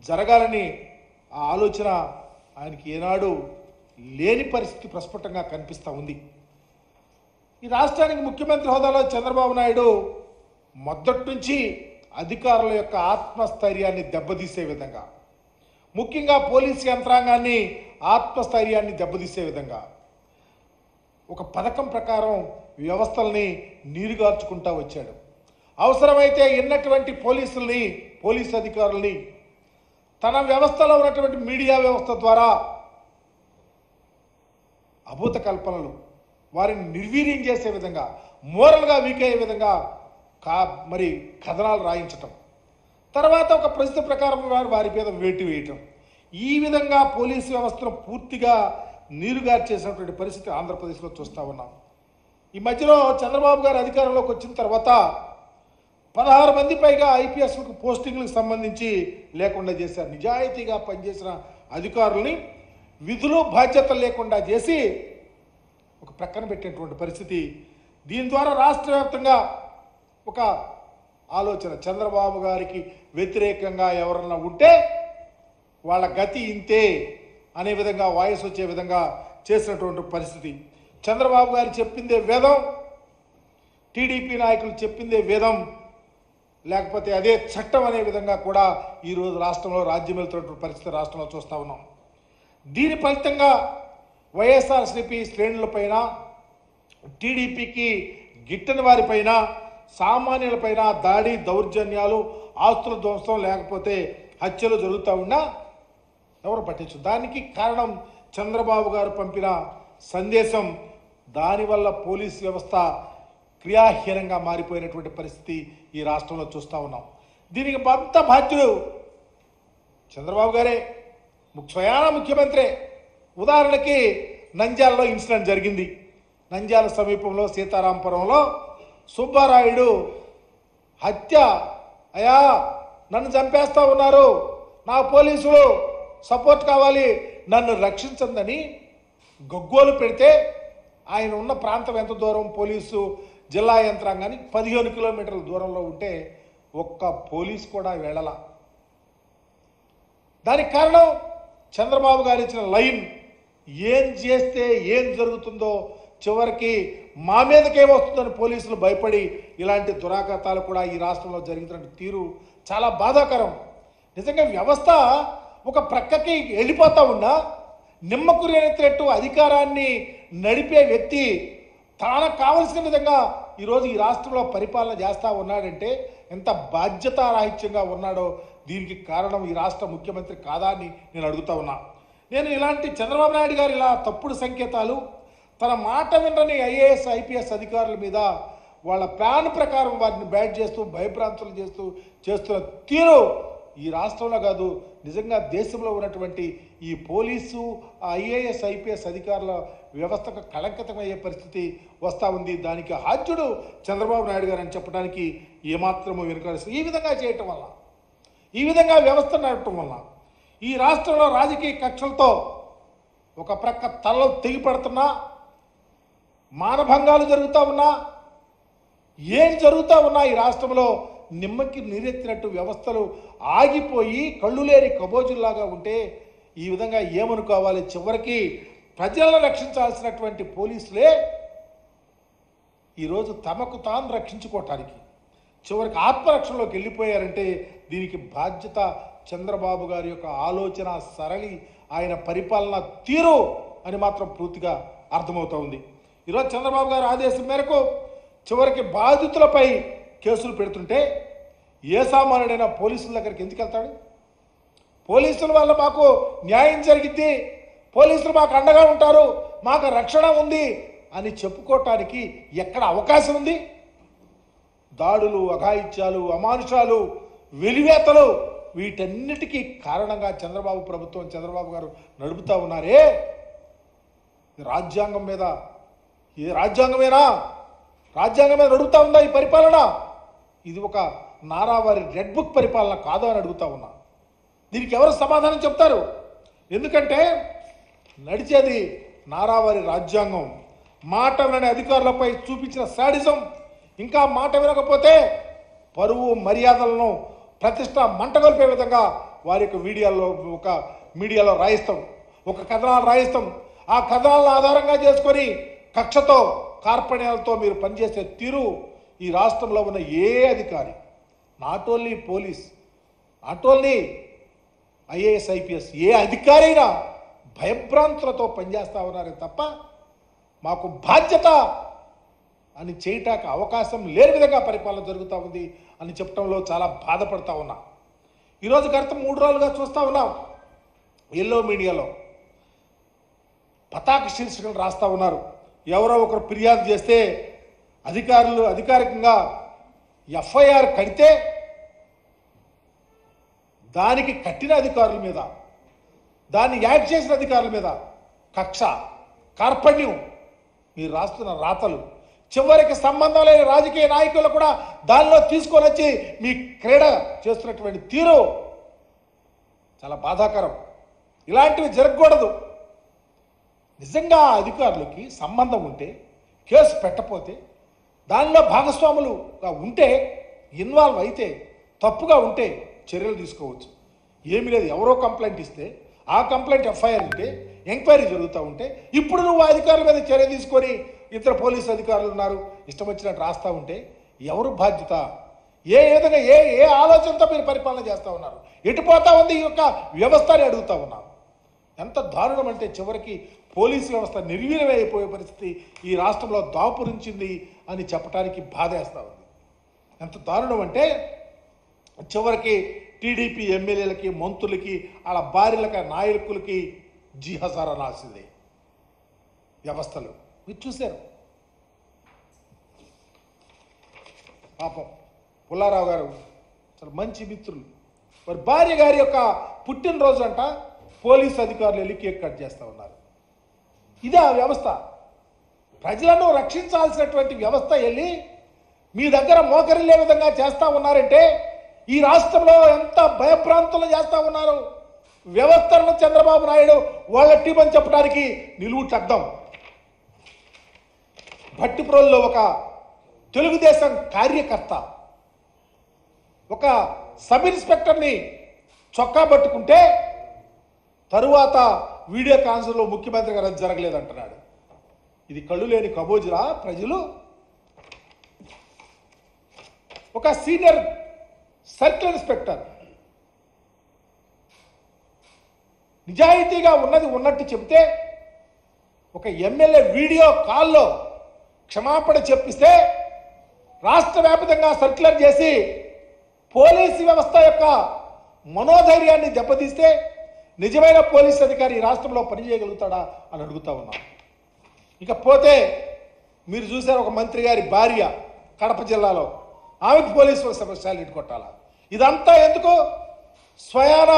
జరగాలని ఆ ఆలోచన ఆయనకి ఏనాడు లేని పరిస్థితి ప్రస్ఫుటంగా కనిపిస్తూ ఉంది. ఈ రాష్ట్రానికి ముఖ్యమంత్రి హోదాలో చంద్రబాబు నాయుడు మొదటి నుంచి అధికారుల యొక్క ఆత్మస్థైర్యాన్ని దెబ్బతీసే విధంగా, ముఖ్యంగా పోలీసు యంత్రాంగాన్ని ఆత్మస్థైర్యాన్ని దెబ్బతీసే విధంగా ఒక పథకం ప్రకారం వ్యవస్థల్ని నీరుగార్చుకుంటూ వచ్చాడు. అవసరమైతే ఎన్నటువంటి పోలీసు అధికారుల్ని తన వ్యవస్థలో ఉన్నటువంటి మీడియా వ్యవస్థ ద్వారా అభూత కల్పనలు, వారిని నిర్వీర్యం చేసే విధంగా, మోరల్గా వీక్ అయ్యే విధంగా మరి కథనాలు రాయించటం, తర్వాత ఒక పరిస్థితి ప్రకారం వారి మీద వేటు వేయటం, ఈ విధంగా పోలీసు వ్యవస్థను పూర్తిగా నీరుగార్చేసినటువంటి పరిస్థితి ఆంధ్రప్రదేశ్లో చూస్తూ ఉన్నాం. ఈ మధ్యలో చంద్రబాబు గారు అధికారంలోకి వచ్చిన తర్వాత 16 మంది పైగా ఐపీఎస్లకు పోస్టింగ్లకు సంబంధించి లేకుండా చేశారు. నిజాయితీగా పనిచేసిన అధికారుల్ని విధులు బాధ్యతలు లేకుండా చేసి ఒక ప్రక్కన పెట్టినటువంటి పరిస్థితి. దీని ద్వారా రాష్ట్ర వ్యాప్తంగా ఒక ఆలోచన, చంద్రబాబు గారికి వ్యతిరేకంగా ఎవరన్నా ఉంటే వాళ్ళ గతి ఇంతే అనే విధంగా వాయిస్ వచ్చే విధంగా చేసినటువంటి పరిస్థితి. చంద్రబాబు గారు చెప్పిందే వేదం, టీడీపీ నాయకులు చెప్పిందే వేదం, లేకపోతే అదే చట్టం అనే విధంగా కూడా ఈరోజు రాష్ట్రంలో రాజ్యం వెళ్తున్నటువంటి పరిస్థితి రాష్ట్రంలో చూస్తూ ఉన్నాం. దీని ఫలితంగా వైఎస్ఆర్సీపీ శ్రేణులపైన, టీడీపీకి గిట్టని వారిపైన, సామాన్యులపైన దాడి, దౌర్జన్యాలు, ఆస్తుల ధ్వంసం, లేకపోతే హత్యలు జరుగుతూ ఉన్నా ఎవరు పట్టించు. దానికి కారణం చంద్రబాబు గారు పంపిన సందేశం. దానివల్ల పోలీస్ వ్యవస్థ క్రియాహీనంగా మారిపోయినటువంటి పరిస్థితి ఈ రాష్ట్రంలో చూస్తూ ఉన్నాం. దీనికి అంత బాధ్యుడు చంద్రబాబు గారే, స్వయాన ముఖ్యమంత్రే. ఉదాహరణకి నంద్యాలలో ఇన్సిడెంట్ జరిగింది. నంద్యాల సమీపంలో సీతారాంపురంలో సుబ్బారాయుడు హత్య, అయ్యా నన్ను చంపేస్తూ ఉన్నారు, నా పోలీసులు సపోర్ట్ కావాలి, నన్ను రక్షించందని గగ్గోలు పెడితే ఆయన ఉన్న ప్రాంతం ఎంత దూరం, పోలీసు జిల్లా యంత్రాంగానికి 15 కిలోమీటర్ల దూరంలో ఉంటే ఒక్క పోలీసు కూడా వెళ్ళాల. దానికి కారణం చంద్రబాబు గారు ఇచ్చిన లైన్. ఏం చేస్తే ఏం జరుగుతుందో, చివరికి మా మీదకేమొస్తుందని పోలీసులు భయపడి ఇలాంటి దురాఘాతాలు కూడా ఈ రాష్ట్రంలో జరుగుతున్న తీరు చాలా బాధాకరం. నిజంగా వ్యవస్థ ఒక ప్రక్కకి వెళ్ళిపోతూ ఉన్నా నిమ్మకు రేనెత్తినట్టు అధికారాన్ని నడిపే వ్యక్తి తనకు కావలసిన విధంగా ఈరోజు ఈ రాష్ట్రంలో పరిపాలన చేస్తూ ఉన్నాడంటే ఎంత బాధ్యతారాహిత్యంగా ఉన్నాడో దీనికి కారణం ఈ రాష్ట్ర ముఖ్యమంత్రి కాదా అని నేను అడుగుతా ఉన్నా. నేను ఇలాంటి చంద్రబాబు నాయుడు గారు ఇలా తప్పుడు సంకేతాలు, తన మాట వినని ఐఏఎస్ ఐపీఎస్ అధికారుల మీద వాళ్ళ ప్లాన్ ప్రకారం వారిని బ్యాట్ చేస్తూ భయభ్రాంతులు చేస్తున్న తీరు ఈ రాష్ట్రంలో కాదు, నిజంగా దేశంలో ఉన్నటువంటి ఈ పోలీసు ఐఏఎస్ ఐపీఎస్ అధికారుల వ్యవస్థకు కళంకితమయ్యే పరిస్థితి వస్తూ ఉంది. దానికి హాజ్యుడు చంద్రబాబు నాయుడు గారు అని చెప్పడానికి ఏమాత్రమూ వెనుకాడుస్తుంది. ఈ విధంగా చేయటం వల్ల, ఈ విధంగా వ్యవస్థ నడపటం వల్ల ఈ రాష్ట్రంలో రాజకీయ కక్షలతో ఒక ప్రక్క తలలు తెగిపడుతున్నా, మానభంగాలు జరుగుతూ ఉన్నా, ఏం జరుగుతూ ఉన్నా ఈ రాష్ట్రంలో నిమ్మకి నీరెత్తినట్టు వ్యవస్థలు ఆగిపోయి కళ్ళు లేని కబోజుల్లాగా ఉంటే ఈ విధంగా ఏమనుకోవాలి. చివరికి ప్రజలను రక్షించాల్సినటువంటి పోలీసులే ఈరోజు తమకు తాను రక్షించుకోవటానికి చివరికి ఆత్మరక్షణలోకి వెళ్ళిపోయారంటే దీనికి బాధ్యత చంద్రబాబు గారి యొక్క ఆలోచన సరళి, ఆయన పరిపాలన తీరు అని మాత్రం పూర్తిగా అర్థమవుతూ ఉంది. ఈరోజు చంద్రబాబు గారి ఆదేశం మేరకు చివరికి బాధితులపై కేసులు పెడుతుంటే ఏ సామాన్యుడైనా పోలీసుల దగ్గరికి ఎందుకు వెళ్తాడు? పోలీసుల వల్ల మాకు న్యాయం జరిగింది, పోలీసులు మాకు అండగా ఉంటారు, మాకు రక్షణ ఉంది అని చెప్పుకోవటానికి ఎక్కడ అవకాశం ఉంది? దాడులు, అఘాయిత్యాలు, అమానుషాలు, వెలివేతలు వీటన్నిటికీ కారణంగా చంద్రబాబు ప్రభుత్వం, చంద్రబాబు గారు నడుపుతూ ఉన్నారే. రాజ్యాంగం మీద, ఏ రాజ్యాంగమేనా? రాజ్యాంగం మీద నడుపుతూ ఉందా ఈ పరిపాలన? ఇది ఒక నారావారి రెడ్ బుక్ పరిపాలన కాదు అని అడుగుతా ఉన్నా. దీనికి ఎవరు సమాధానం చెప్తారు? ఎందుకంటే నడిచేది నారావారి రాజ్యాంగం. మాట వినని అధికారులపై చూపించిన శాడిజం, ఇంకా మాట వినకపోతే పరువు మర్యాదలను ప్రతిష్ట మంటగొల్పే విధంగా వారి యొక్క మీడియాలో రాయిస్తాం, ఒక కథనాలు రాయిస్తాం. ఆ కథనాలను ఆధారంగా చేసుకొని కక్షతో కార్పణ్యాలతో మీరు పనిచేసే తీరు ఈ రాష్ట్రంలో ఉన్న ఏ అధికారి, not only police, not only IAS IPS, ఏ అధికారి అయినా భయభ్రాంతులతో పనిచేస్తూ ఉన్నారే తప్ప మాకు బాధ్యత అని చేయటానికి అవకాశం లేని విధంగా పరిపాలన జరుగుతూ ఉంది అని చెప్పడంలో చాలా బాధపడతా ఉన్నా. ఈరోజు గత 3 రోజులుగా చూస్తూ ఉన్నాం, ఎల్లో మీడియాలో పతాక శీర్షికలు రాస్తూ ఉన్నారు. ఎవరో ఒకరు ఫిర్యాదు చేస్తే అధికారులు అధికారికంగా ఎఫ్ఐఆర్ కడితే దానికి కట్టిన అధికారుల మీద, దాన్ని యాక్ట్ చేసిన అధికారుల మీద కక్ష, కార్పణ్యం, మీరు రాస్తున్న రాతలు, చివరికి సంబంధం లేని రాజకీయ నాయకులు కూడా దానిలో తీసుకొని వచ్చి మీ క్రీడ చేస్తున్నటువంటి తీరు చాలా బాధాకరం. ఇలాంటివి జరగకూడదు. నిజంగా అధికారులకి సంబంధం ఉంటే, కేసు పెట్టకపోతే, దానిలో భాగస్వాములుగా ఉంటే, ఇన్వాల్వ్ అయితే, తప్పుగా ఉంటే చర్యలు తీసుకోవచ్చు. ఏమీ లేదు, ఎవరో కంప్లైంట్ ఇస్తే ఆ కంప్లైంట్ ఎఫ్ఐఆర్ ఉంటే, ఎంక్వైరీ జరుగుతూ ఉంటే, ఇప్పుడు నువ్వు అధికారుల మీద చర్య తీసుకొని ఇతర పోలీసు అధికారులు ఉన్నారు ఇష్టం వచ్చినట్టు రాస్తూ ఉంటే ఎవరు బాధ్యత? ఏ విధంగా ఏ ఆలోచనతో మీరు పరిపాలన చేస్తూ ఉన్నారు? ఎటుపోతా ఉంది ఈ యొక్క వ్యవస్థ అని అడుగుతూ ఉన్నారు. ఎంత దారుణం అంటే చివరికి పోలీసు వ్యవస్థ నిర్వీర్యమైపోయే పరిస్థితి ఈ రాష్ట్రంలో దాపురించింది అని చెప్పడానికి బాధేస్తూ ఉంది. ఎంత దారుణం అంటే చివరికి టీడీపీ ఎమ్మెల్యేలకి, మంత్రులకి, వాళ్ళ భార్యలకి, నాయకులకి జిహజారా నాసింది వ్యవస్థలు. మీరు చూశారు. పాపం పుల్లారావు గారు చాలా మంచి మిత్రులు, వారి భార్య గారి యొక్క పుట్టినరోజు అంట పోలీసు అధికారులు వెళ్ళి కేక్ కట్ చేస్తూ ఉన్నారు. ఇదే ఆ వ్యవస్థ. ప్రజలను రక్షించాల్సినటువంటి వ్యవస్థ వెళ్ళి మీ దగ్గర మోకరిల్లే విధంగా చేస్తూ ఉన్నారంటే ఈ రాష్ట్రంలో ఎంత భయభ్రాంతులు చేస్తూ ఉన్నారు. వ్యవస్థలను చంద్రబాబు నాయుడు వాళ్ళ టీం అని చెప్పడానికి నిలువుటద్దం. భట్టిప్రోల్లో ఒక తెలుగుదేశం కార్యకర్త ఒక సబ్ ఇన్స్పెక్టర్ని చొక్కా పట్టుకుంటే తరువాత వీడియో కాన్ఫరెన్స్లో ముఖ్యమంత్రి గారు అది జరగలేదంటున్నాడు. ఇది కళ్ళు లేని కబోజులా ప్రజలు? ఒక సీనియర్ సర్కిల్ ఇన్స్పెక్టర్ నిజాయితీగా ఉన్నది ఉన్నట్టు చెబితే ఒక ఎమ్మెల్యే వీడియో కాల్లో క్షమాపణ చెప్పిస్తే రాష్ట్ర వ్యాప్తంగా సర్క్యులర్ చేసి పోలీసు వ్యవస్థ యొక్క మనోధైర్యాన్ని దెబ్బతీస్తే నిజమైన పోలీసు అధికారి ఈ రాష్ట్రంలో పనిచేయగలుగుతాడా అని అడుగుతా ఉన్నాం. ఇకపోతే మీరు చూసారు, ఒక మంత్రి గారి భార్య కడప జిల్లాలో, ఆమెకు పోలీసు స్పెషాలిటీ కొట్టాలా? ఇదంతా ఎందుకు? స్వయాన